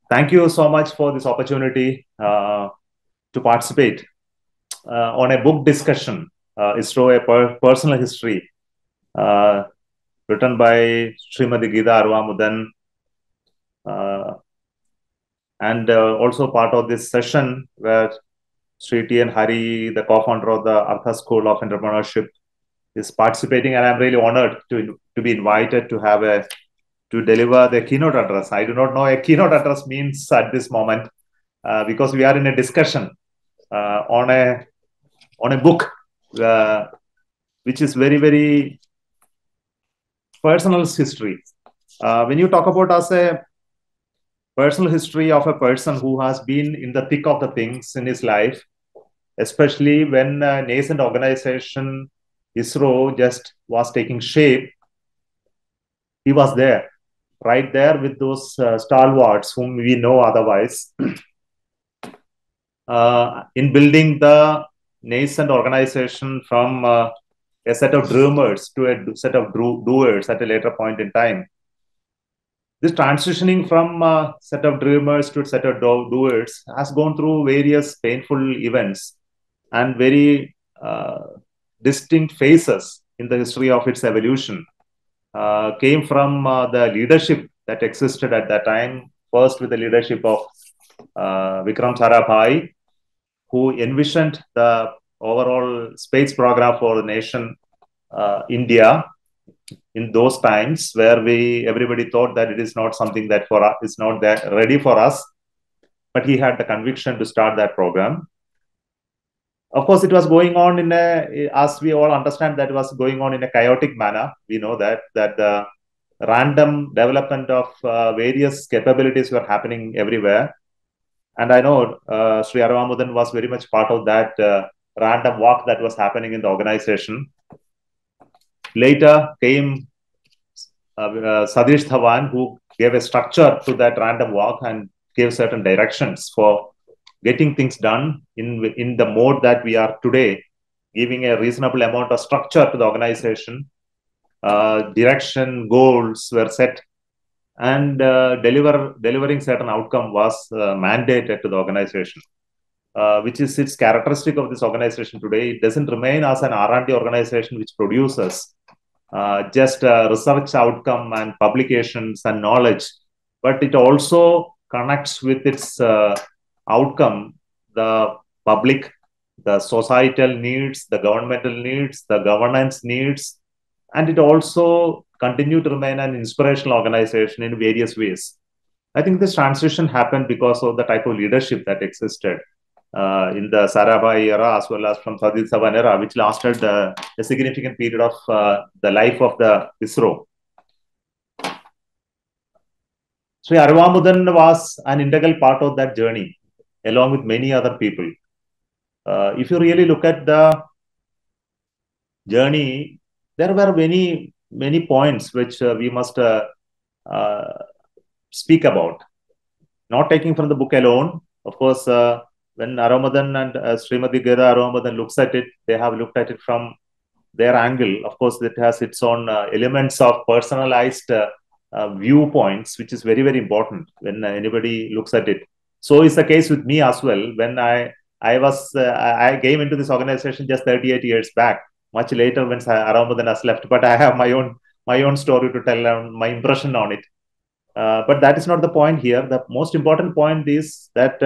Thank you so much for this opportunity to participate on a book discussion, ISRO, a personal history, uh, written by Srimati Gita Aravamudan, uh, and also part of this session where Sh.Hari, the co-founder of the Artha School of Entrepreneurship, is participating, and I'm really honored to be invited to deliver the keynote address. I do not know a keynote address means at this moment because we are in a discussion on a book which is very personal history. When you talk about as a personal history of a person who has been in the thick of the things in his life, especially when a nascent organization ISRO just was taking shape, he was there, right there with those stalwarts whom we know otherwise, in building the nascent organization from a set of dreamers to a set of doers at a later point in time. This transitioning from a set of dreamers to a set of doers has gone through various painful events and very distinct phases in the history of its evolution. Came from the leadership that existed at that time, first with the leadership of Vikram Sarabhai, who envisioned the overall space program for the nation, India, in those times where everybody thought that it is not something that for us is not that ready for us, but he had the conviction to start that program. Of course, it was going on in as we all understand, that was going on in a chaotic manner. We know that the random development of various capabilities were happening everywhere. And I know Sri Aravamudan was very much part of that random walk that was happening in the organization. Later came Sadish Dhawan, who gave a structure to that random walk and gave certain directions for getting things done in the mode that we are today, giving a reasonable amount of structure to the organization. Direction, goals were set, and delivering certain outcome was mandated to the organization, which is its characteristic of this organization today. It doesn't remain as an R&D organization which produces just research outcome and publications and knowledge, but it also connects with its outcome the public, the societal needs, the governmental needs, the governance needs, and it also continue to remain an inspirational organization in various ways. I think this transition happened because of the type of leadership that existed in the Sarabhai era as well as from Sadish Dhawan era, which lasted a significant period of the life of the ISRO. Sri Aravamudan was an integral part of that journey, along with many other people. If you really look at the journey, there were many points which we must speak about. Not taking from the book alone, of course. When Aravamudan and Srimati Gita Aravamudan looks at it, they have looked at it from their angle. Of course, it has its own elements of personalized viewpoints, which is very important when anybody looks at it. So is the case with me as well. When I came into this organization just 38 years back, much later when Aravamudan has left, but I have my own story to tell and my impression on it. But that is not the point here. The most important point is that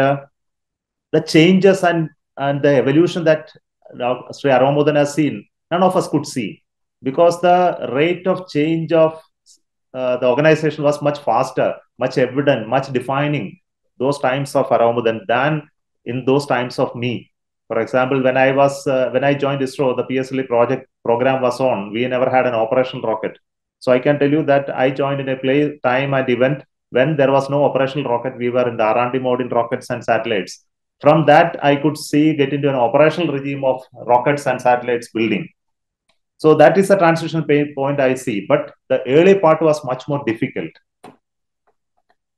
the changes and the evolution that Sri Aravamudan has seen, none of us could see, because the rate of change of the organization was much faster, much evident, much defining those times of Aravamudan than in those times of me. For example, when I joined ISRO, the PSLE program was on. We never had an operational rocket. So I can tell you that I joined in a time and event when there was no operational rocket. We were in the R&D mode in rockets and satellites. From that, I could get into an operational regime of rockets and satellites building. So that is a transition point I see. But the early part was much more difficult.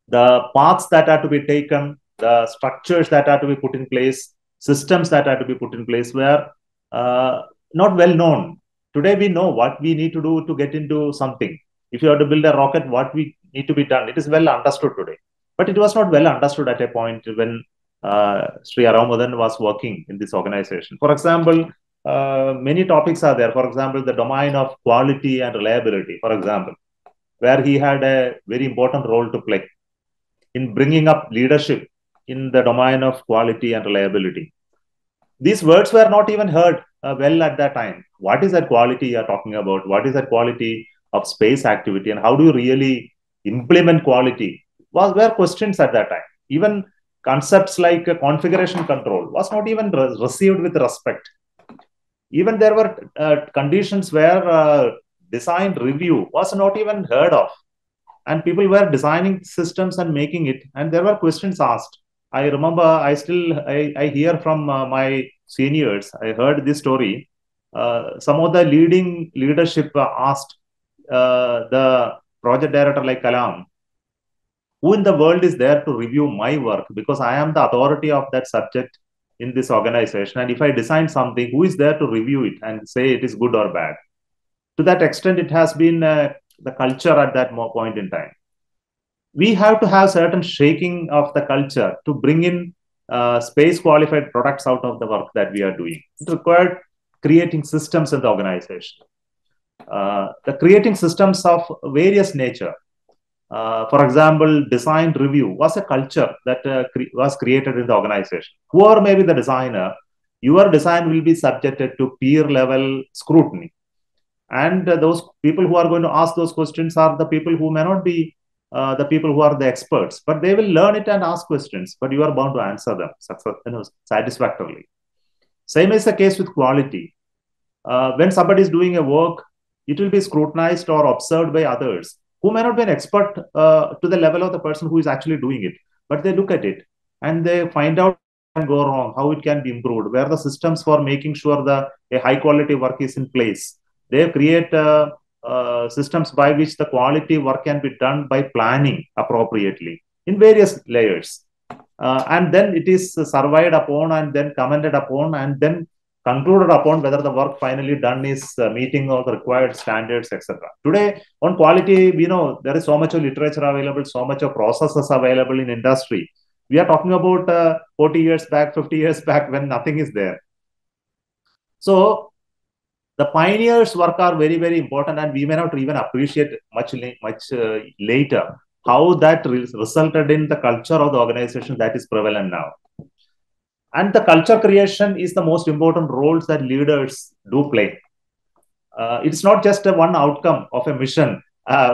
The paths that are to be taken, the structures that are to be put in place, systems that are to be put in place were not well known. Today, we know what we need to do to get into something. If you have to build a rocket, what we need to be done, it is well understood today. But it was not well understood at a point when Sri Aravamudan was working in this organization. For example, many topics are there. For example, the domain of quality and reliability, for example, where he had a very important role to play in bringing up leadership in the domain of quality and reliability. These words were not even heard well at that time. What is that quality you are talking about? What is that quality of space activity? And how do you really implement quality? Were questions at that time. Even concepts like configuration control was not even received with respect. Even there were conditions where design review was not even heard of. And people were designing systems and making it. And there were questions asked. I remember, I hear from my seniors, I heard this story. Some of the leading leadership asked the project director like Kalam, who in the world is there to review my work? Because I am the authority of that subject in this organization. And if I design something, who is there to review it and say it is good or bad? To that extent, it has been the culture at that point in time. We have to have certain shaking of the culture to bring in space qualified products out of the work that we are doing. It required creating systems in the organization. The creating systems of various nature. For example, design review was a culture that was created in the organization. Whoever may be the designer, your design will be subjected to peer level scrutiny. And those people who are going to ask those questions are the people who may not be the people who are the experts, but they will learn it and ask questions, but you are bound to answer them satisfactorily. Same is the case with quality. When somebody is doing a work, it will be scrutinized or observed by others who may not be an expert to the level of the person who is actually doing it, but they look at it and they find out what can go wrong, how it can be improved, where the systems for making sure the a high quality work is in place. They create systems by which the quality work can be done by planning appropriately in various layers. And then it is surveyed upon and then commented upon and then concluded upon whether the work finally done is meeting all the required standards, etc. Today, on quality, we know there is so much of literature available, so much of processes available in industry. We are talking about 40 years back, 50 years back when nothing is there. So the pioneers' work are very, very important, and we may not even appreciate much later how that resulted in the culture of the organization that is prevalent now. And the culture creation is the most important roles that leaders do play. It's not just one outcome of a mission.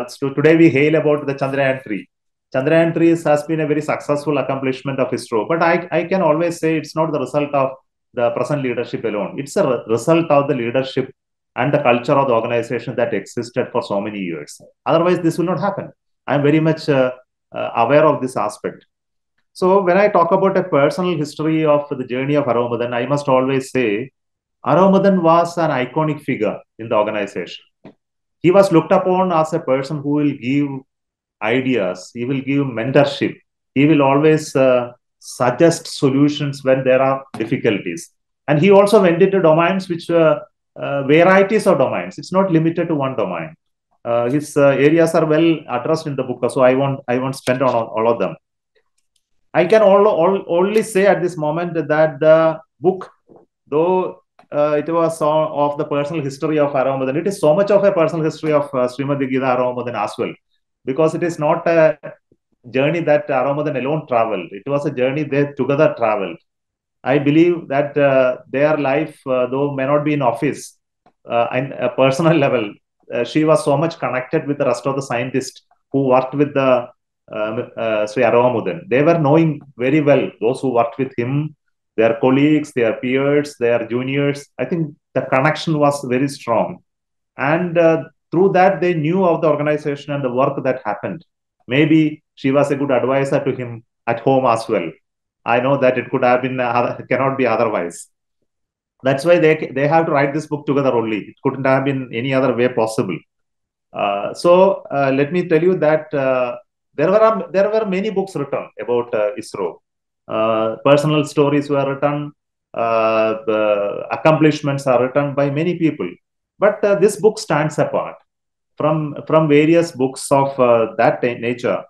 So today we hail about the Chandrayaan 3. Chandrayaan 3 has been a very successful accomplishment of ISRO, but I can always say it's not the result of the present leadership alone. It's a result of the leadership and the culture of the organization that existed for so many years. Otherwise, this will not happen. I'm very much aware of this aspect. So when I talk about a personal history of the journey of Aravamudan, I must always say Aravamudan was an iconic figure in the organization. He was looked upon as a person who will give ideas, he will give mentorship, he will always suggest solutions when there are difficulties. And he also went into domains which were varieties of domains. It's not limited to one domain. His areas are well addressed in the book, so I won't spend on all of them. I can only say at this moment that the book, though it was of the personal history of Aravamudan, it is so much of a personal history of Srimati Gita Aravamudan as well, because it is not a journey that Aravamudan alone traveled. It was a journey they together traveled. I believe that their life, though may not be in office, in a personal level, she was so much connected with the rest of the scientists who worked with the Sri Aravamudan. They were knowing very well those who worked with him, their colleagues, their peers, their juniors. I think the connection was very strong. And through that, they knew of the organization and the work that happened. Maybe she was a good advisor to him at home as well. I know that it could have been, cannot be otherwise. That's why they have to write this book together only. It couldn't have been any other way possible. So let me tell you that there were many books written about ISRO. Personal stories were written, the accomplishments are written by many people. But this book stands apart from various books of that nature.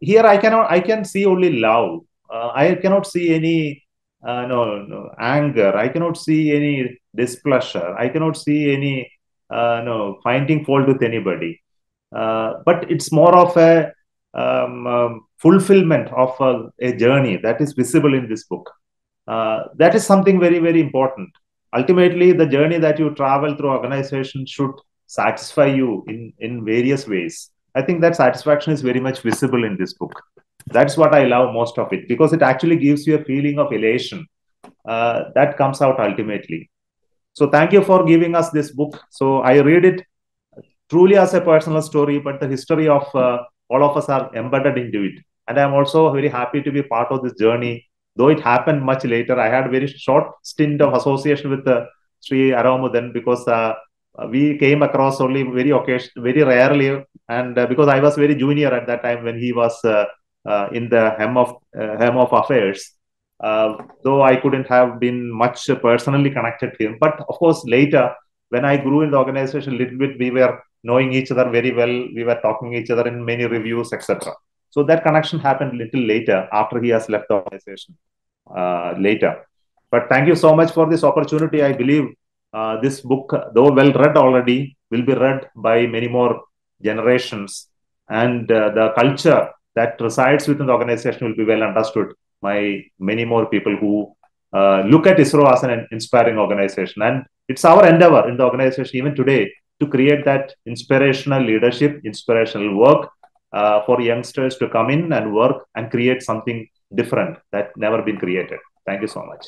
here I can see only love. I cannot see any no anger. I cannot see any displeasure. I cannot see any no finding fault with anybody. But it's more of a fulfillment of a journey that is visible in this book. That is something very, very important. Ultimately, the journey that you travel through organization should satisfy you in various ways. I think that satisfaction is very much visible in this book. That's what I love most of it, because it actually gives you a feeling of elation that comes out ultimately. So thank you for giving us this book. So I read it truly as a personal story, but the history of all of us are embedded into it. And I'm also very happy to be part of this journey, though it happened much later. I had a very short stint of association with Sh.R. Aravamudan, because we came across only very rarely, and because I was very junior at that time when he was in the hem of affairs. Though I couldn't have been much personally connected to him, but of course later when I grew in the organization a little bit, we were knowing each other very well. We were talking to each other in many reviews, etc. So that connection happened a little later after he has left the organization later. But thank you so much for this opportunity. I believe this book, though well read already, will be read by many more generations, and the culture that resides within the organization will be well understood by many more people who look at ISRO as an inspiring organization. And it's our endeavor in the organization even today to create that inspirational leadership, inspirational work for youngsters to come in and work and create something different that never been created. Thank you so much.